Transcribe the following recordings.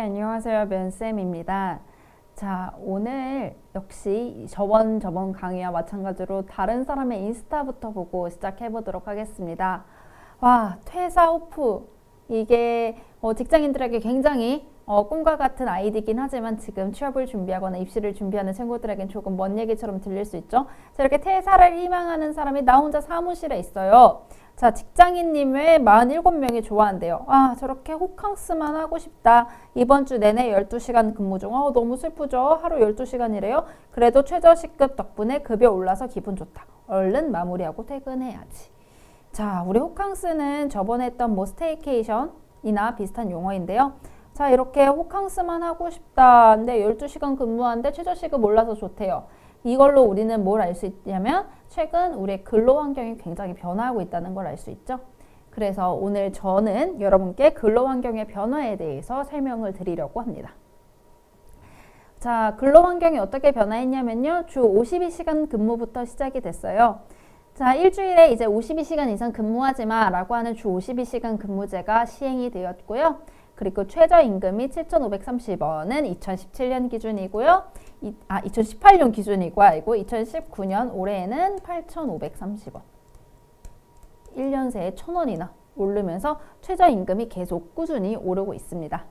안녕하세요. 면쌤입니다. 자, 오늘 역시 저번 강의와 마찬가지로 다른 사람의 인스타부터 보고 시작해 보도록 하겠습니다. 와, 퇴사 오프. 이게 직장인들에게 굉장히 꿈과 같은 아이디긴 하지만 지금 취업을 준비하거나 입시를 준비하는 친구들에겐 조금 먼 얘기처럼 들릴 수 있죠. 자, 이렇게 퇴사를 희망하는 사람이 나 혼자 사무실에 있어요. 자, 직장인님의 47명이 좋아한대요. 아, 저렇게 호캉스만 하고 싶다. 이번 주 내내 12시간 근무 중. 너무 슬프죠? 하루 12시간이래요? 그래도 최저시급 덕분에 급여 올라서 기분 좋다. 얼른 마무리하고 퇴근해야지. 자, 우리 호캉스는 저번에 했던 스테이케이션이나 비슷한 용어인데요. 자, 이렇게 호캉스만 하고 싶다. 근데 12시간 근무하는데 최저시급 올라서 좋대요. 이걸로 우리는 뭘 알 수 있냐면 최근 우리의 근로 환경이 굉장히 변화하고 있다는 걸 알 수 있죠. 그래서 오늘 저는 여러분께 근로 환경의 변화에 대해서 설명을 드리려고 합니다. 자, 근로 환경이 어떻게 변화했냐면요. 주 52시간 근무부터 시작이 됐어요. 자, 일주일에 이제 52시간 이상 근무하지 마 라고 하는 주 52시간 근무제가 시행이 되었고요. 그리고 최저임금이 7,530원은 2017년 기준이고요. 2018년 기준이고 2019년 올해에는 8,530원. 1년 새에 1,000원이나 오르면서 최저임금이 계속 꾸준히 오르고 있습니다.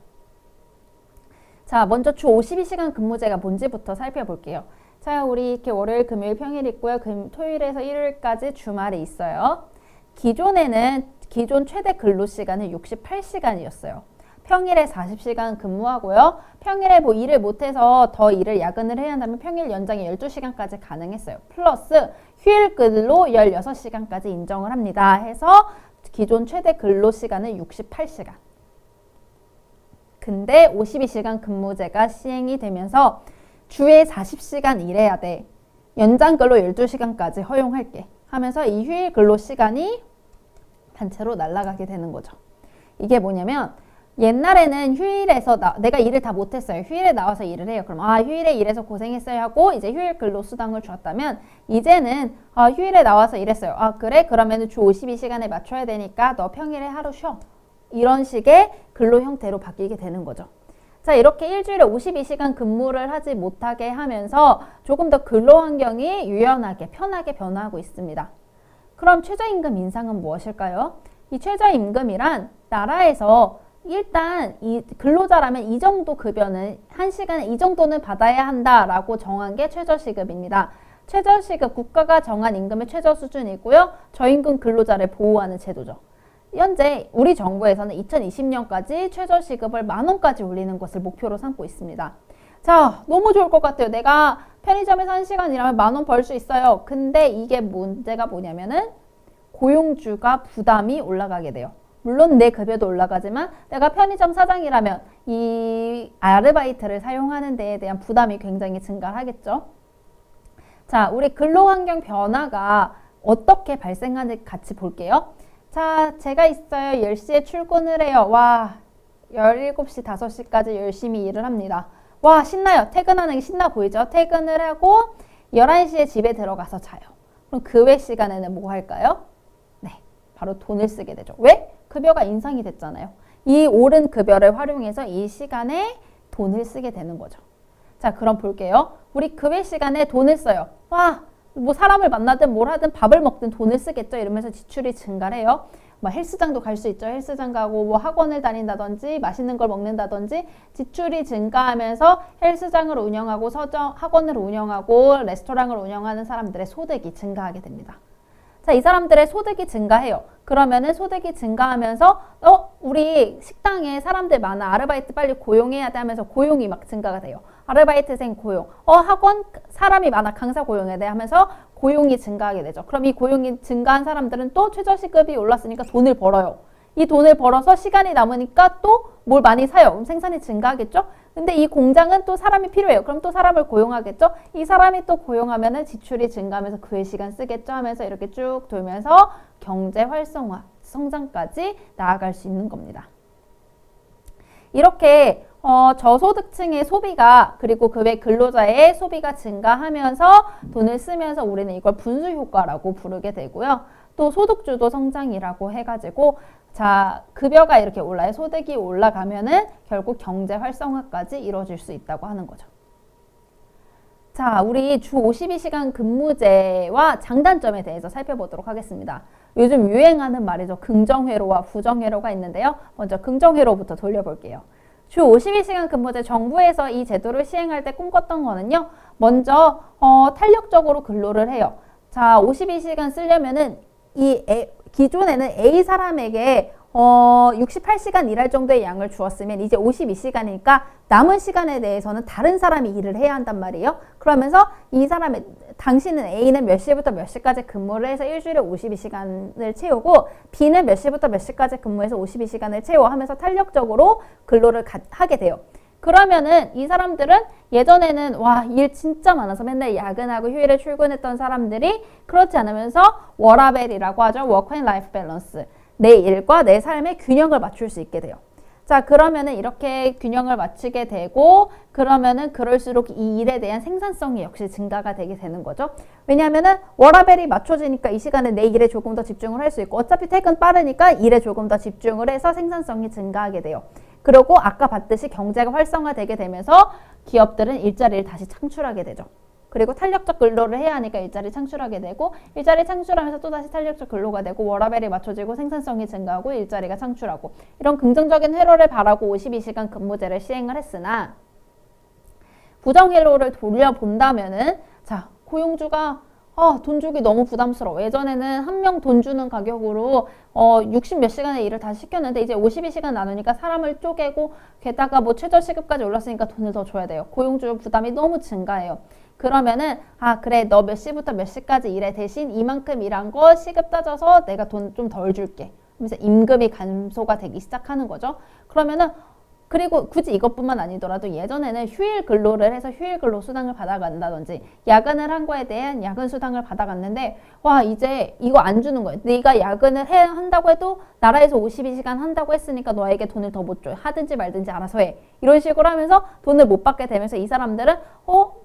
자, 먼저 주 52시간 근무제가 뭔지부터 살펴볼게요. 자, 우리 이렇게 월요일, 금요일, 평일 있고요. 토요일에서 일요일까지 주말이 있어요. 기존 최대 근로시간은 68시간이었어요. 평일에 40시간 근무하고요. 평일에 일을 못해서 더 일을 야근을 해야 한다면 평일 연장이 12시간까지 가능했어요. 플러스 휴일 근로 16시간까지 인정을 합니다. 해서 기존 최대 근로시간은 68시간. 근데 52시간 근무제가 시행이 되면서 주에 40시간 일해야 돼. 연장 근로 12시간까지 허용할게. 하면서 이 휴일 근로 시간이 단체로 날아가게 되는 거죠. 이게 뭐냐면 옛날에는 휴일에서 내가 일을 다 못했어요. 휴일에 나와서 일을 해요. 그럼 휴일에 일해서 고생했어요 하고 이제 휴일 근로수당을 줬다면 이제는 휴일에 나와서 일했어요. 그래? 그러면 주 52시간에 맞춰야 되니까 너 평일에 하루 쉬어. 이런 식의 근로 형태로 바뀌게 되는 거죠. 자, 이렇게 일주일에 52시간 근무를 하지 못하게 하면서 조금 더 근로 환경이 유연하게 편하게 변화하고 있습니다. 그럼 최저임금 인상은 무엇일까요? 이 최저임금이란 나라에서 일단 이 근로자라면 이 정도 급여는 한 시간에 이 정도는 받아야 한다라고 정한 게 최저시급입니다. 최저시급 국가가 정한 임금의 최저 수준이고요. 저임금 근로자를 보호하는 제도죠. 현재 우리 정부에서는 2020년까지 최저시급을 10,000원까지 올리는 것을 목표로 삼고 있습니다. 자, 너무 좋을 것 같아요. 내가 편의점에서 1시간 일하면 10,000원 벌 수 있어요. 근데 이게 문제가 뭐냐면은 고용주가 부담이 올라가게 돼요. 물론 내 급여도 올라가지만 내가 편의점 사장이라면 이 아르바이트를 사용하는 데에 대한 부담이 굉장히 증가하겠죠. 자, 우리 근로환경 변화가 어떻게 발생하는지 같이 볼게요. 자, 제가 있어요. 10시에 출근을 해요. 와, 17시, 5시까지 열심히 일을 합니다. 와, 신나요. 퇴근하는 게 신나 보이죠? 퇴근을 하고 11시에 집에 들어가서 자요. 그럼 그 외 시간에는 뭐 할까요? 네, 바로 돈을 쓰게 되죠. 왜? 급여가 인상이 됐잖아요. 이 오른 급여를 활용해서 이 시간에 돈을 쓰게 되는 거죠. 자, 그럼 볼게요. 우리 그 외 시간에 돈을 써요. 와, 뭐 사람을 만나든 뭘 하든 밥을 먹든 돈을 쓰겠죠. 이러면서 지출이 증가를 해요. 헬스장도 갈 수 있죠. 헬스장 가고 학원을 다닌다든지 맛있는 걸 먹는다든지 지출이 증가하면서 헬스장을 운영하고 학원을 운영하고 레스토랑을 운영하는 사람들의 소득이 증가하게 됩니다. 자, 이 사람들의 소득이 증가해요. 그러면은 소득이 증가하면서 우리 식당에 사람들 많아. 아르바이트 빨리 고용해야 돼 하면서 고용이 막 증가가 돼요. 아르바이트생 고용. 학원 사람이 많아. 강사 고용해야 돼 하면서 고용이 증가하게 되죠. 그럼 이 고용이 증가한 사람들은 또 최저시급이 올랐으니까 돈을 벌어요. 이 돈을 벌어서 시간이 남으니까 또 뭘 많이 사요. 그럼 생산이 증가하겠죠? 근데 이 공장은 또 사람이 필요해요. 그럼 또 사람을 고용하겠죠? 이 사람이 또 고용하면은 지출이 증가하면서 그의 시간 쓰겠죠? 하면서 이렇게 쭉 돌면서 경제 활성화, 성장까지 나아갈 수 있는 겁니다. 이렇게 저소득층의 소비가 그리고 그 외 근로자의 소비가 증가하면서 돈을 쓰면서 우리는 이걸 분수 효과라고 부르게 되고요. 또 소득주도 성장이라고 해가지고 자, 급여가 이렇게 올라요. 소득이 올라가면은 결국 경제 활성화까지 이루어질 수 있다고 하는 거죠. 자, 우리 주 52시간 근무제와 장단점에 대해서 살펴보도록 하겠습니다. 요즘 유행하는 말이죠. 긍정회로와 부정회로가 있는데요. 먼저 긍정회로부터 돌려볼게요. 주 52시간 근무제 정부에서 이 제도를 시행할 때 꿈꿨던 거는요. 먼저 탄력적으로 근로를 해요. 자, 52시간 쓰려면은 기존에는 A 사람에게 68시간 일할 정도의 양을 주었으면 이제 52시간이니까 남은 시간에 대해서는 다른 사람이 일을 해야 한단 말이에요. 그러면서 당신은 A는 몇 시부터 몇 시까지 근무를 해서 일주일에 52시간을 채우고 B는 몇 시부터 몇 시까지 근무해서 52시간을 채워 하면서 탄력적으로 근로를 하게 돼요. 그러면은 이 사람들은 예전에는 와, 일 진짜 많아서 맨날 야근하고 휴일에 출근했던 사람들이 그렇지 않으면서 워라밸이라고 하죠. 워크 앤 라이프 밸런스. 내 일과 내 삶의 균형을 맞출 수 있게 돼요. 자, 그러면은 이렇게 균형을 맞추게 되고 그러면은 그럴수록 이 일에 대한 생산성이 역시 증가가 되게 되는 거죠. 왜냐하면은 워라밸이 맞춰지니까 이 시간에 내 일에 조금 더 집중을 할 수 있고 어차피 퇴근 빠르니까 일에 조금 더 집중을 해서 생산성이 증가하게 돼요. 그리고 아까 봤듯이 경제가 활성화되게 되면서 기업들은 일자리를 다시 창출하게 되죠. 그리고 탄력적 근로를 해야 하니까 일자리 창출하게 되고 일자리 창출하면서 또다시 탄력적 근로가 되고 워라밸이 맞춰지고 생산성이 증가하고 일자리가 창출하고 이런 긍정적인 회로를 바라고 52시간 근무제를 시행을 했으나 부정회로를 돌려본다면은 자, 고용주가 돈 주기 너무 부담스러워. 예전에는 한 명 돈 주는 가격으로 60 몇 시간의 일을 다 시켰는데 이제 52시간 나누니까 사람을 쪼개고 게다가 뭐 최저시급까지 올랐으니까 돈을 더 줘야 돼요. 고용주 부담이 너무 증가해요. 그러면은 그래 너 몇 시부터 몇 시까지 일해 대신 이만큼 일한 거 시급 따져서 내가 돈 좀 덜 줄게. 그래서 임금이 감소가 되기 시작하는 거죠. 그러면은 그리고 굳이 이것뿐만 아니더라도 예전에는 휴일 근로를 해서 휴일 근로 수당을 받아간다든지 야근을 한 거에 대한 야근 수당을 받아갔는데 와 이제 이거 안 주는 거예요. 네가 야근을 한다고 해도 나라에서 52시간 한다고 했으니까 너에게 돈을 더 못 줘. 하든지 말든지 알아서 해. 이런 식으로 하면서 돈을 못 받게 되면서 이 사람들은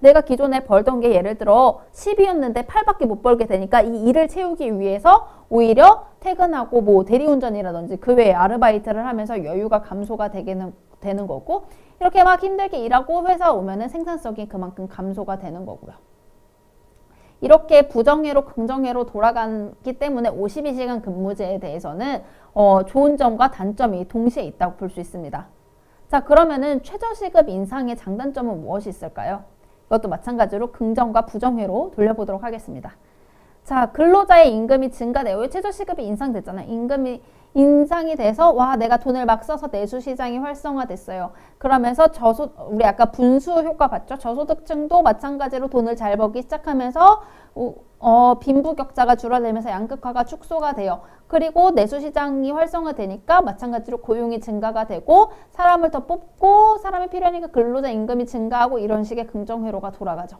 내가 기존에 벌던 게 예를 들어 10이었는데 8밖에 못 벌게 되니까 이 일을 채우기 위해서 오히려 퇴근하고 뭐 대리운전이라든지 그 외에 아르바이트를 하면서 여유가 감소가 되는 거고 이렇게 막 힘들게 일하고 회사 오면은 생산성이 그만큼 감소가 되는 거고요. 이렇게 부정회로 긍정회로 돌아가기 때문에 52시간 근무제에 대해서는 좋은 점과 단점이 동시에 있다고 볼 수 있습니다. 자, 그러면은 최저시급 인상의 장단점은 무엇이 있을까요? 이것도 마찬가지로 긍정과 부정회로 돌려보도록 하겠습니다. 자, 근로자의 임금이 증가돼요. 최저시급이 인상됐잖아요. 임금이 인상이 돼서 와 내가 돈을 막 써서 내수시장이 활성화됐어요. 그러면서 우리 아까 분수 효과 봤죠? 저소득층도 마찬가지로 돈을 잘 벌기 시작하면서 빈부격차가 줄어들면서 양극화가 축소가 돼요. 그리고 내수시장이 활성화되니까 마찬가지로 고용이 증가가 되고 사람을 더 뽑고 사람이 필요하니까 근로자 임금이 증가하고 이런 식의 긍정회로가 돌아가죠.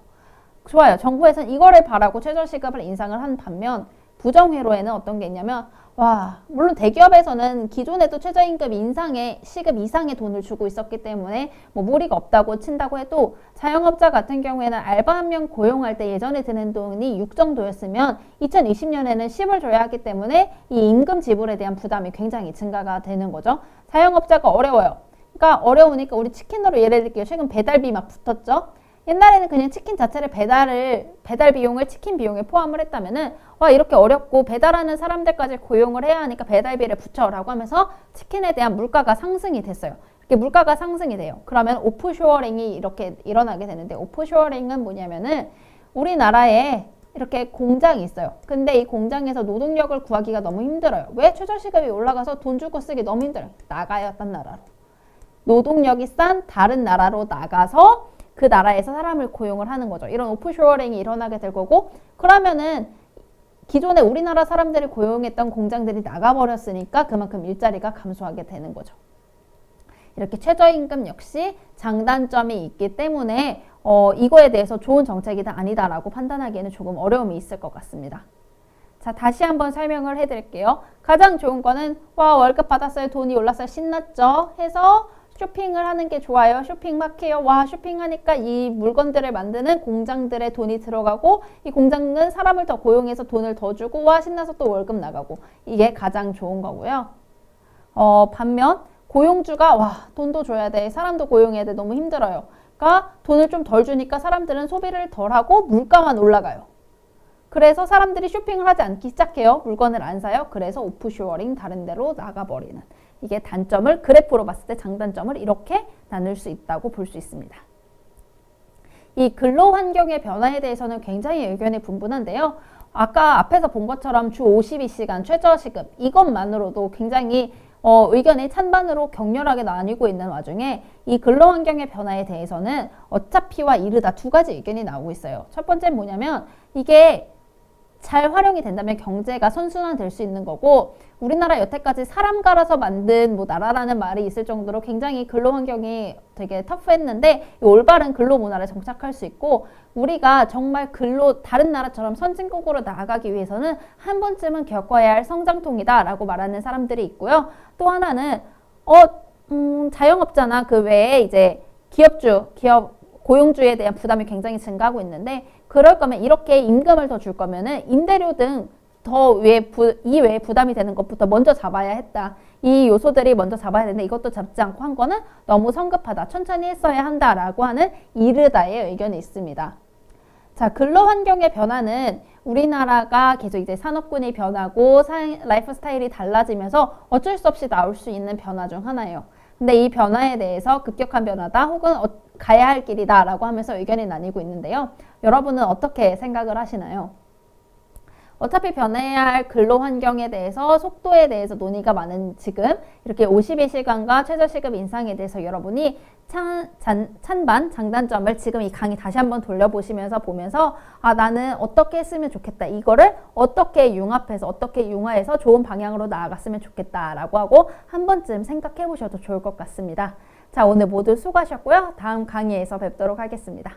좋아요. 정부에서는 이거를 바라고 최저시급을 인상을 한 반면 부정회로에는 어떤 게 있냐면 물론 대기업에서는 기존에도 최저임금 인상에 시급 이상의 돈을 주고 있었기 때문에 뭐 무리가 없다고 친다고 해도 자영업자 같은 경우에는 알바 한 명 고용할 때 예전에 드는 돈이 6 정도였으면 2020년에는 10을 줘야 하기 때문에 이 임금 지불에 대한 부담이 굉장히 증가가 되는 거죠. 자영업자가 어려워요. 그러니까 어려우니까 우리 치킨으로 예를 들게요. 최근 배달비 막 붙었죠. 옛날에는 그냥 치킨 자체를 배달 비용을 치킨 비용에 포함을 했다면은 이렇게 어렵고 배달하는 사람들까지 고용을 해야 하니까 배달비를 붙여라고 하면서 치킨에 대한 물가가 상승이 됐어요. 이렇게 물가가 상승이 돼요. 그러면 오프쇼어링이 이렇게 일어나게 되는데 오프쇼어링은 뭐냐면은 우리나라에 이렇게 공장이 있어요. 근데 이 공장에서 노동력을 구하기가 너무 힘들어요. 왜? 최저시급이 올라가서 돈 주고 쓰기 너무 힘들어요. 나가요, 딴 나라로. 노동력이 싼 다른 나라로 나가서 그 나라에서 사람을 고용을 하는 거죠. 이런 오프쇼어링이 일어나게 될 거고 그러면은 기존에 우리나라 사람들이 고용했던 공장들이 나가버렸으니까 그만큼 일자리가 감소하게 되는 거죠. 이렇게 최저임금 역시 장단점이 있기 때문에 이거에 대해서 좋은 정책이다 아니다라고 판단하기에는 조금 어려움이 있을 것 같습니다. 자, 다시 한번 설명을 해드릴게요. 가장 좋은 거는 월급 받았어요. 돈이 올랐어요. 신났죠? 해서 쇼핑을 하는 게 좋아요. 쇼핑 막 해요. 와, 쇼핑하니까 이 물건들을 만드는 공장들의 돈이 들어가고 이 공장은 사람을 더 고용해서 돈을 더 주고 와, 신나서 또 월급 나가고 이게 가장 좋은 거고요. 반면 고용주가 와, 돈도 줘야 돼. 사람도 고용해야 돼. 너무 힘들어요. 그러니까 돈을 좀 덜 주니까 사람들은 소비를 덜 하고 물가만 올라가요. 그래서 사람들이 쇼핑을 하지 않기 시작해요. 물건을 안 사요. 그래서 오프쇼어링 다른 데로 나가버리는. 이게 단점을 그래프로 봤을 때 장단점을 이렇게 나눌 수 있다고 볼 수 있습니다. 이 근로 환경의 변화에 대해서는 굉장히 의견이 분분한데요. 아까 앞에서 본 것처럼 주 52시간 최저시급 이것만으로도 굉장히 의견이 찬반으로 격렬하게 나뉘고 있는 와중에 이 근로환경의 변화에 대해서는 어차피와 이르다 두 가지 의견이 나오고 있어요. 첫 번째는 뭐냐면 이게 잘 활용이 된다면 경제가 선순환될 수 있는 거고 우리나라 여태까지 사람 갈아서 만든 뭐 나라라는 말이 있을 정도로 굉장히 근로환경이 되게 터프했는데 이 올바른 근로문화를 정착할 수 있고 우리가 정말 다른 나라처럼 선진국으로 나아가기 위해서는 한 번쯤은 겪어야 할 성장통이다 라고 말하는 사람들이 있고요. 또 하나는 자영업자나 그 외에 이제 고용주에 대한 부담이 굉장히 증가하고 있는데 그럴 거면 이렇게 임금을 더 줄 거면은 임대료 등 이 외에 부담이 되는 것부터 먼저 잡아야 했다. 이 요소들이 먼저 잡아야 되는데 이것도 잡지 않고 한 거는 너무 성급하다. 천천히 했어야 한다라고 하는 이르다의 의견이 있습니다. 자, 근로 환경의 변화는 우리나라가 계속 이제 산업군이 변하고 라이프 스타일이 달라지면서 어쩔 수 없이 나올 수 있는 변화 중 하나예요. 근데 이 변화에 대해서 급격한 변화다 혹은 가야 할 길이다 라고 하면서 의견이 나뉘고 있는데요. 여러분은 어떻게 생각을 하시나요? 어차피 변해야 할 근로 환경에 대해서 속도에 대해서 논의가 많은 지금 이렇게 52시간과 최저시급 인상에 대해서 여러분이 찬반, 장단점을 지금 이 강의 다시 한번 돌려보시면서 보면서 나는 어떻게 했으면 좋겠다. 이거를 어떻게 융화해서 좋은 방향으로 나아갔으면 좋겠다라고 하고 한 번쯤 생각해 보셔도 좋을 것 같습니다. 자, 오늘 모두 수고하셨고요. 다음 강의에서 뵙도록 하겠습니다.